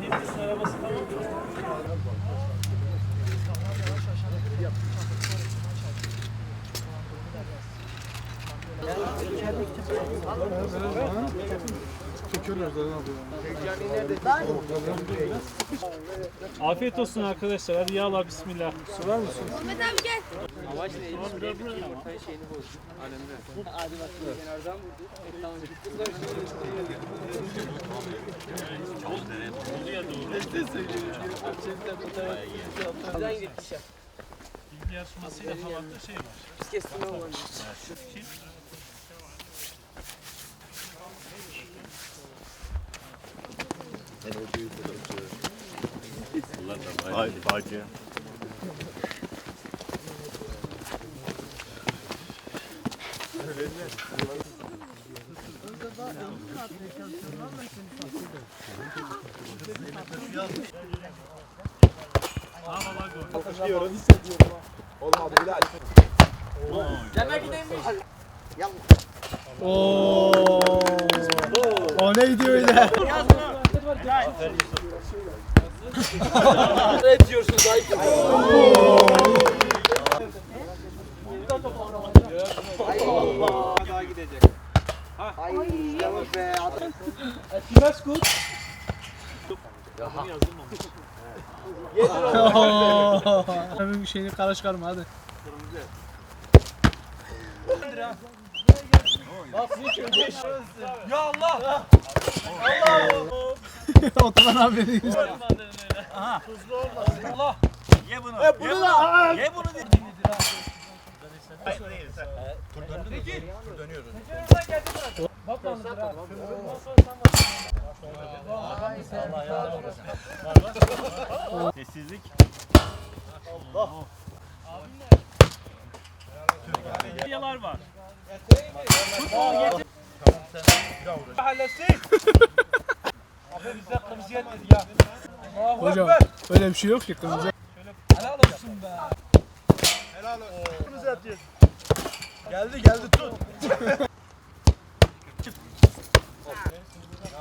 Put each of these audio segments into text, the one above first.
Minibüsün arabası tamam mı? Afiyet olsun arkadaşlar. Hadi yağla bismillah. Sorar mısın? Ahmet abi gel. Amaç neydi? Ortaya şeyini bozdu. Alemde. Hadi bakalım. Kenardan vurdu. Tamam gitti. Oluyor doğru. Buradan gitti. Bilgi yarışmasıyla havada şey var. Biz kestim ama. Haydi bacı. O neydi öyle? Ne diyorsunuz? Daha gidecek. Ay yavaş be. That's good. Bir şeyini kara çıkarma hadi. Ya Allah! Oturan abi. Aha. Allah! Ye bunu. Bunu da. Ye bunu. Sessizlik. Yalar var. Halletsin. Abi bize kırmızı yetmedi ya. Hocam öyle bir şey yok ki kırmızı. Helal olsun be. Helal olsun. Kırmızı yetmedi. Geldi tut.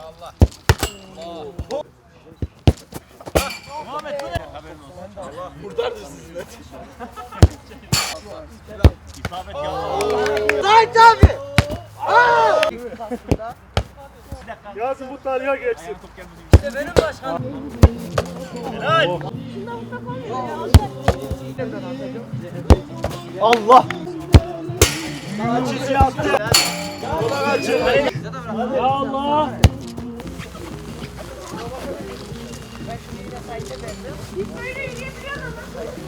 Allah. Muhammed bu ne? Haberin olsun. Kurtardı sizi de. İsabet yapma. Zahit abi. Yazın bu tarihe geçsin. İşte benim başkanım. Allah. Ya Allah.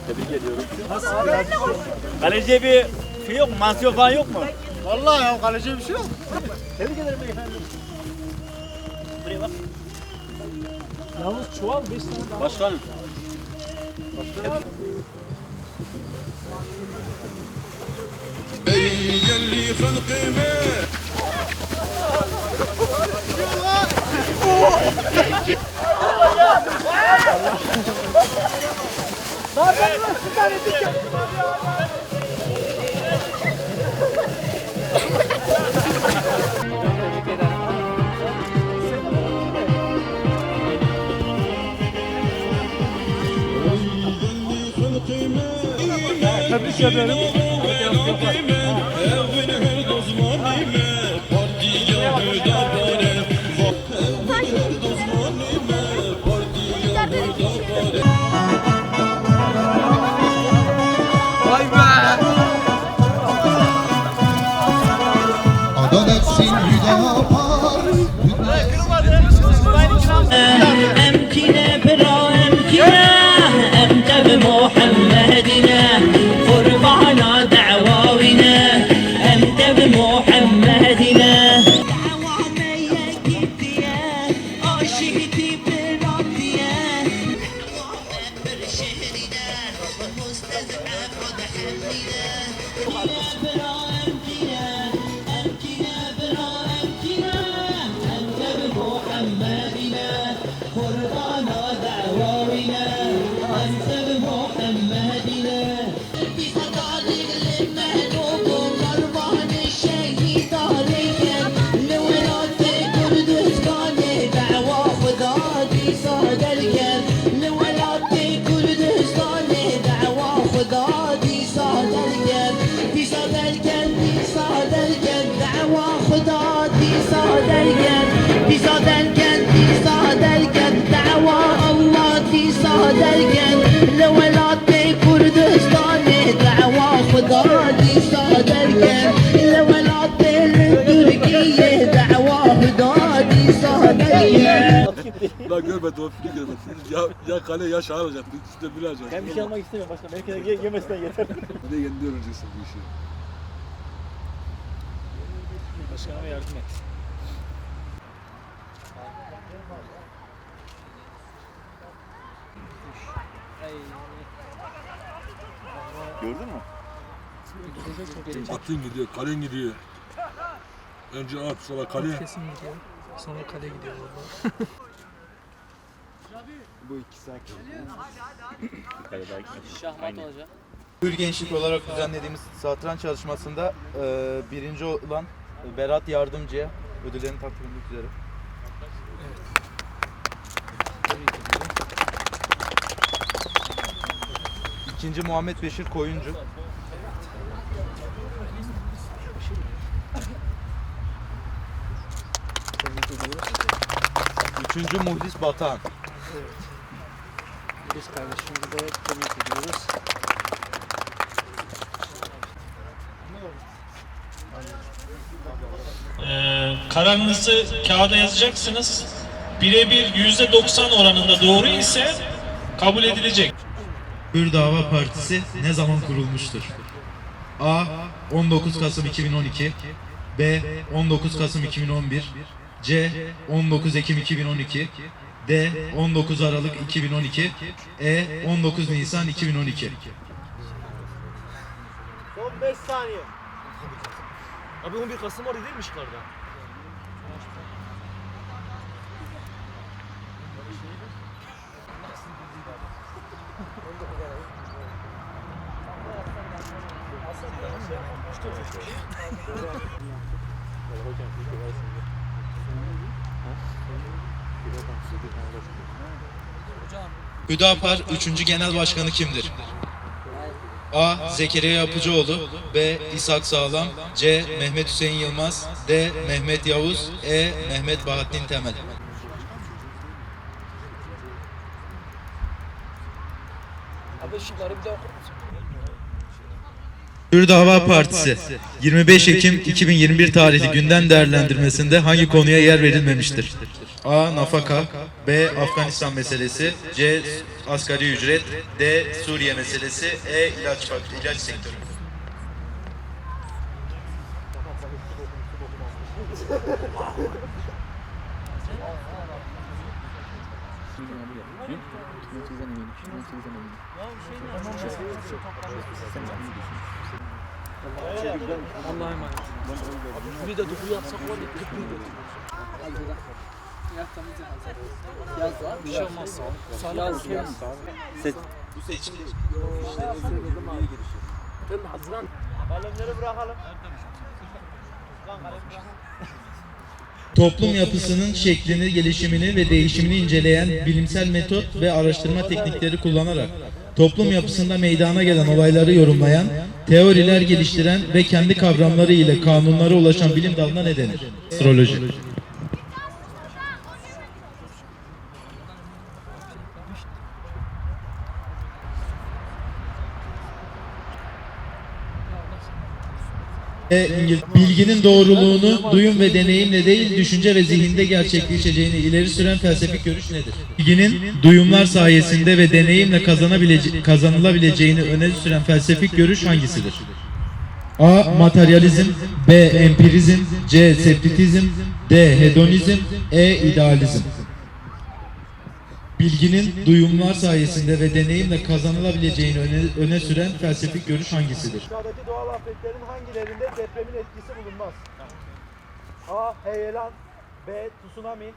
Tebrik ediyorum. Kaleciye bir şey yok mu? Mansiyon falan yok mu? Vallahi ya kaleci bir şey yok. Tebrik ederim beyefendi. Buraya bak. Yalnız çuval 5 tane daha. Başkanım. Tebrik ederim. Vay be. Adaletin hüdapar أمكنة برا أمكنة أنت بمحمدنا قربانا دعواونا أنت بمحمدنا دعوانا يا كيفية عاشقتي بربية دعوانا برشهرنا مستزعف حملنا أمكنة برا أمكنة أمكنة برا أمكنة ديسا درگن ديسا درگن ديسا درگن دعوة الله ديسا درگن لولاد كردستان دعوة خدا ديسا درگن لولاد تركيا دعوة خدا ديسا درگن. Lan görmedi o film görmedi. Ya kale ya şahar olacak. İkisi de bir olacak. Ben bir şey almak istemiyorum başka. Belki de yemesinden yeter. Ne yendi öğreneceksin bu işi. Başkanıma yardım et. Gördün mü? Atın gidiyor, kalen gidiyor. Önce at, sonra kale. Kesin gidiyor. Sonra kale gidiyor valla. Bu ikisi Şahmat olacak. Hür Gençlik olarak düzenlediğimiz satranç çalışmasında birinci olan Berat Yardımcı'ya ödüllerini takdim etmek üzere. İkinci Muhammed Beşir Koyuncu. Üçüncü Muhlis Batan. Biz kardeşimizi de tebrik ediyoruz. Kararınızı kağıda yazacaksınız. Birebir %90 oranında doğru ise kabul edilecek. Hür Dava Partisi ne zaman kurulmuştur? A. 19 Kasım 2012 B. 19 Kasım 2011 C. 19 Ekim 2012 D. 19 Aralık 2012 E. 19 Nisan 2012. Son 5 saniye. Abi 11 Kasım orada değil mi şıklarda? Hüdapar 3. Genel Başkanı kimdir? A. Zekeriya Yapıcıoğlu B. İshak Sağlam C. Mehmet Hüseyin Yılmaz D. Mehmet Yavuz E. Mehmet Bahattin Temel. Hür Dava Partisi 25 Ekim 2021 tarihli gündem değerlendirmesinde hangi konuya yer verilmemiştir? A. Nafaka B. Afganistan meselesi C. Asgari ücret D. Suriye meselesi E. İlaç sektörü. Allah'a emanet. Bir de dokulu yapsak var ya 40 bin Bir şey olmaz. Yaz. Bu seçim Kalemleri bırakalım. toplum yapısının şeklini, gelişimini ve değişimini inceleyen bilimsel metot ve araştırma teknikleri kullanarak toplum yapısında meydana gelen olayları yorumlayan, teoriler geliştiren ve kendi kavramları ile kanunlara ulaşan bilim dalına ne denir? Astroloji. Bilginin doğruluğunu duyum ve deneyimle değil, düşünce ve zihinde gerçekleşeceğini ileri süren felsefik görüş nedir? Bilginin duyumlar sayesinde ve deneyimle kazanılabileceğini öne süren felsefik görüş hangisidir? A. Materyalizm B. Empirizm C. Skeptizm D. Hedonizm E. İdealizm. Bilginin duyumlar sayesinde ve deneyimle kazanılabileceğini öne süren felsefik görüş hangisidir? Aşağıdaki doğal afetlerin hangilerinde depremin etkisi bulunmaz? A. Heyelan B. Tsunami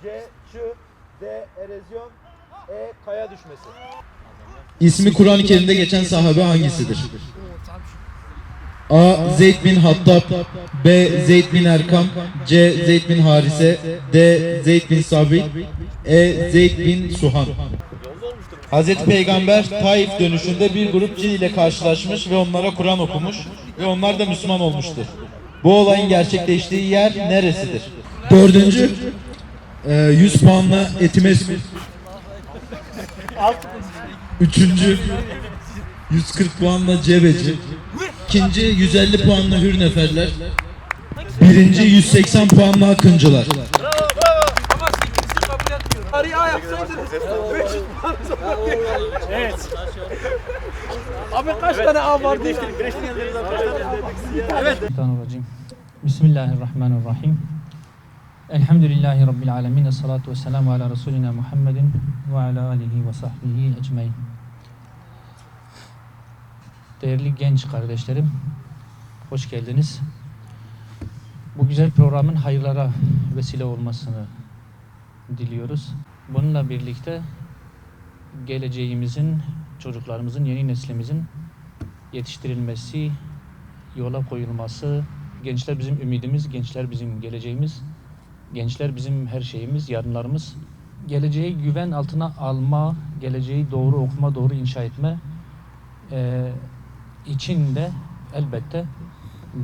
C. Çığ D. Erozyon E. Kaya düşmesi. İsmi Kur'an-ı Kerim'de geçen sahabe hangisidir? A. Zeyd bin Hattab B. Zeyd bin Erkam C. Zeyd bin Harise D. Zeyd bin Sabit E. Zeyd bin Suhan. Hazreti Peygamber Taif dönüşünde bir grup cin ile karşılaşmış ve onlara Kur'an okumuş ve onlar da Müslüman olmuştur. Bu olayın gerçekleştiği yer neresidir? Dördüncü, 100 puanla Etimesgut. Üçüncü, 140 puanla Cebeci. İkinci, 150 puanla Hürneferler. Birinci, 180 puanla Akıncılar. Araya yapsaydınız 500 puan sonra. Evet. Abi kaç tane A vardı? Bismillahirrahmanirrahim. Bismillahirrahmanirrahim. Elhamdülillahi Rabbil alemin. Esselatu vesselamu ala Resulina Muhammedin ve ala alihi ve sahbihi ecmain. Değerli genç kardeşlerim, hoş geldiniz. Bu güzel programın hayırlara vesile olmasını diliyoruz. Bununla birlikte geleceğimizin, çocuklarımızın, yeni neslimizin yetiştirilmesi, yola koyulması, gençler bizim ümidimiz, gençler bizim geleceğimiz, gençler bizim her şeyimiz, yarınlarımız. Geleceği güven altına alma, geleceği doğru okuma, doğru inşa etme için de elbette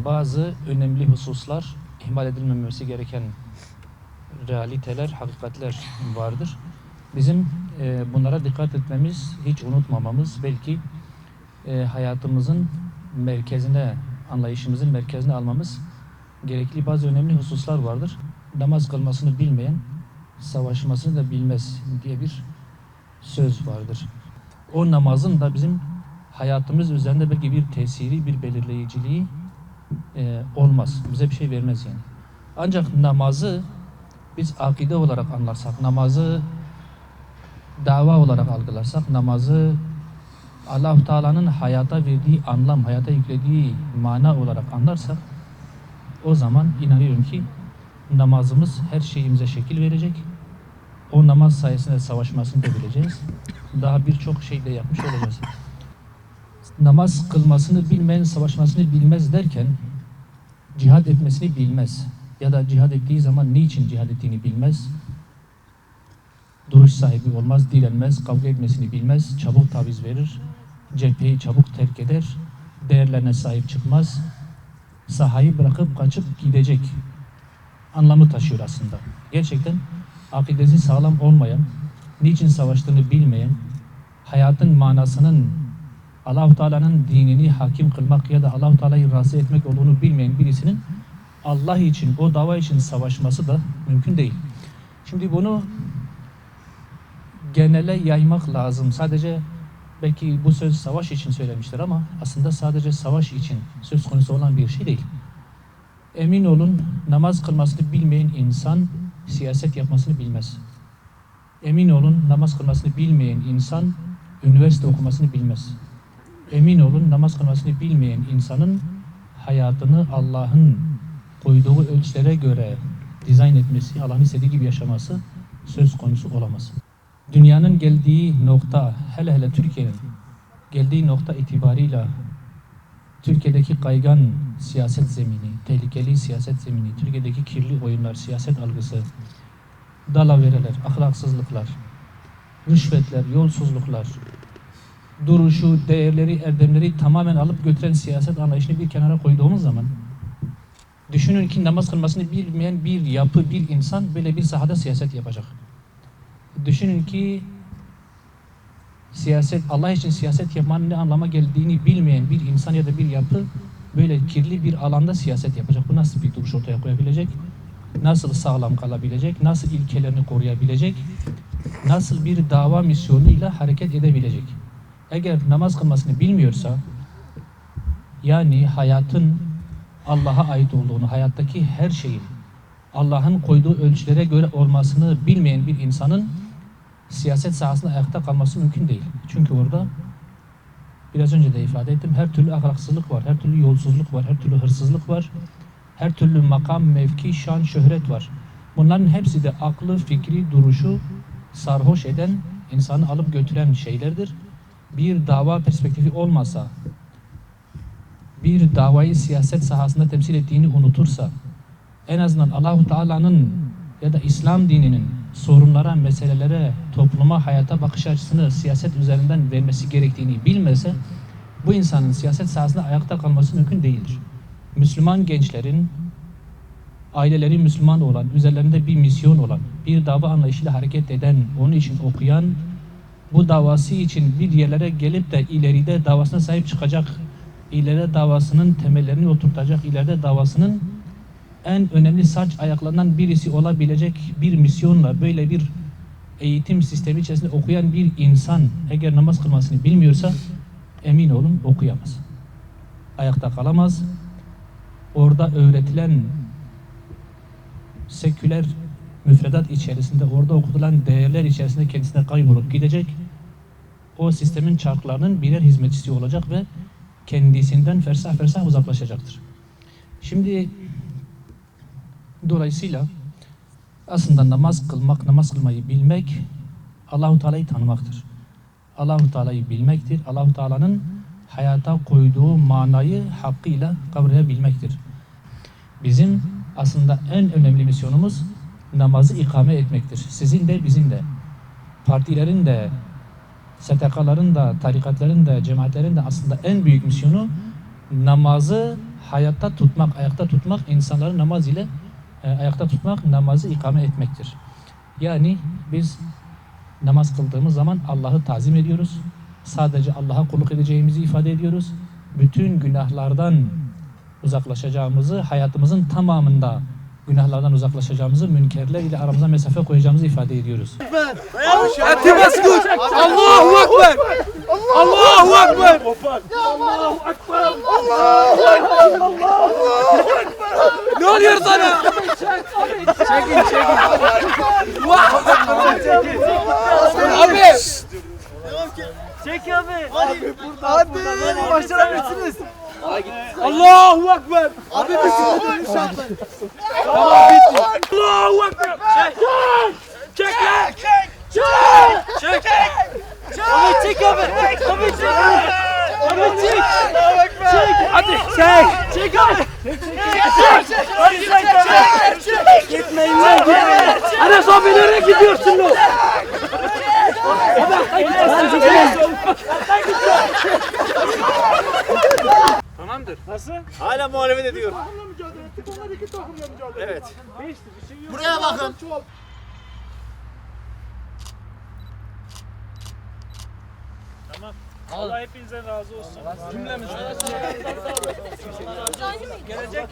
bazı önemli hususlar, ihmal edilmemesi gereken realiteler, hakikatler vardır. Bizim bunlara dikkat etmemiz, hiç unutmamamız, belki hayatımızın merkezine, anlayışımızın merkezine almamız gerekli bazı önemli hususlar vardır. Namaz kılmasını bilmeyen, savaşmasını da bilmez diye bir söz vardır. O namazın da bizim hayatımız üzerinde belki bir tesiri, bir belirleyiciliği olmaz. Bize bir şey vermez yani. Ancak namazı biz akide olarak anlarsak, namazı dava olarak algılarsak, namazı Allah-u Teala'nın hayata verdiği anlam, hayata yüklediği mana olarak anlarsak, o zaman inanıyorum ki namazımız her şeyimize şekil verecek. O namaz sayesinde savaşmasını da bileceğiz. Daha birçok şey de yapmış olacağız. Namaz kılmasını bilmeyen, savaşmasını bilmez derken, cihad etmesini bilmez. Ya da cihad ettiği zaman niçin cihad ettiğini bilmez. Duruş sahibi olmaz, direnmez, kavga etmesini bilmez, çabuk taviz verir, cepheyi çabuk terk eder, değerlerine sahip çıkmaz, sahayı bırakıp kaçıp gidecek anlamı taşıyor aslında. Gerçekten akidesi sağlam olmayan, niçin savaştığını bilmeyen, hayatın manasının Allah-u Teala'nın dinini hakim kılmak ya da Allah-u Teala'yı razı etmek olduğunu bilmeyen birisinin Allah için, o dava için savaşması da mümkün değil. Şimdi bunu genele yaymak lazım. Sadece belki bu söz savaş için söylemişler ama aslında sadece savaş için söz konusu olan bir şey değil. Emin olun, namaz kılmasını bilmeyen insan siyaset yapmasını bilmez. Emin olun, namaz kılmasını bilmeyen insan üniversite okumasını bilmez. Emin olun, namaz kılmasını bilmeyen insanın hayatını Allah'ın koyduğu ölçülere göre dizayn etmesi, Allah'ın istediği gibi yaşaması söz konusu olamaz. Dünyanın geldiği nokta, hele hele Türkiye'nin geldiği nokta itibarıyla Türkiye'deki kaygan siyaset zemini, tehlikeli siyaset zemini, Türkiye'deki kirli oyunlar, siyaset algısı, dalavereler, ahlaksızlıklar, rüşvetler, yolsuzluklar, duruşu, değerleri, erdemleri tamamen alıp götüren siyaset anlayışını bir kenara koyduğumuz zaman düşünün ki namaz kılmasını bilmeyen bir yapı, bir insan böyle bir sahada siyaset yapacak. Düşünün ki siyaset, Allah için siyaset yapmanın ne anlama geldiğini bilmeyen bir insan ya da bir yapı böyle kirli bir alanda siyaset yapacak. Bu nasıl bir duruş ortaya koyabilecek? Nasıl sağlam kalabilecek? Nasıl ilkelerini koruyabilecek? Nasıl bir dava misyonuyla hareket edebilecek? Eğer namaz kılmasını bilmiyorsa, yani hayatın Allah'a ait olduğunu, hayattaki her şeyin Allah'ın koyduğu ölçülere göre olmasını bilmeyen bir insanın siyaset sahasında ayakta kalması mümkün değil. Çünkü orada biraz önce de ifade ettim, her türlü ahlaksızlık var, her türlü yolsuzluk var, her türlü hırsızlık var, her türlü makam, mevki, şan, şöhret var. Bunların hepsi de aklı, fikri, duruşu sarhoş eden, insanı alıp götüren şeylerdir. Bir dava perspektifi olmasa, bir davayı siyaset sahasında temsil ettiğini unutursa, en azından Allah-u Teala'nın ya da İslam dininin sorunlara, meselelere, topluma, hayata bakış açısını siyaset üzerinden vermesi gerektiğini bilmese, bu insanın siyaset sahasında ayakta kalması mümkün değildir. Müslüman gençlerin, aileleri Müslüman olan, üzerlerinde bir misyon olan, bir dava anlayışıyla hareket eden, onun için okuyan, bu davası için bir yerlere gelip de ileride davasına sahip çıkacak, ileride davasının temellerini oturtacak, ileride davasının en önemli saç ayaklarından birisi olabilecek bir misyonla, böyle bir eğitim sistemi içerisinde okuyan bir insan eğer namaz kılmasını bilmiyorsa emin olun okuyamaz. Ayakta kalamaz. Orada öğretilen seküler müfredat içerisinde, orada okutulan değerler içerisinde kendisine kaybolup gidecek. O sistemin çarklarının birer hizmetçisi olacak ve kendisinden fersah fersah uzaklaşacaktır. Şimdi dolayısıyla aslında namaz kılmak, namaz kılmayı bilmek Allah-u Teala'yı tanımaktır. Allah-u Teala'yı bilmektir. Allah-u Teala'nın hayata koyduğu manayı hakkıyla kavrayabilmektir. Bizim aslında en önemli misyonumuz namazı ikame etmektir. Sizin de bizim de, partilerin de, STK'ların da, tarikatların da, cemaatlerin de aslında en büyük misyonu namazı hayatta tutmak, ayakta tutmak, insanları namaz ile ayakta tutmak, namazı ikame etmektir. Yani biz namaz kıldığımız zaman Allah'ı tazim ediyoruz. Sadece Allah'a kulluk edeceğimizi ifade ediyoruz. Bütün günahlardan uzaklaşacağımızı, hayatımızın tamamında günahlardan uzaklaşacağımızı, münkerler ile aramıza mesafe koyacağımızı ifade ediyoruz. Eti mesgut. Allahu Ekber. Allahu Ekber. Allahu Ekber. Ne oluyor sana? Çekin. Abi. Çek abi. Hadi başarabilirsiniz. Allahu Ekber. Abi bir sürü inşallah. Tamam bitti. Allahu Ekber. Çek. Abi çek abi. Abi çek. Abi çek. Allahu Ekber. Hadi çek. Çek abi. Çek. Gitmeyin lan. Anas abi nereye gidiyorsun lan? Tamamdır. Nasıl? Hala muhalefet ediyor. Evet. Buraya bakın. Tamam. Allah hepinizden razı olsun. Cümlemiz. Gelecek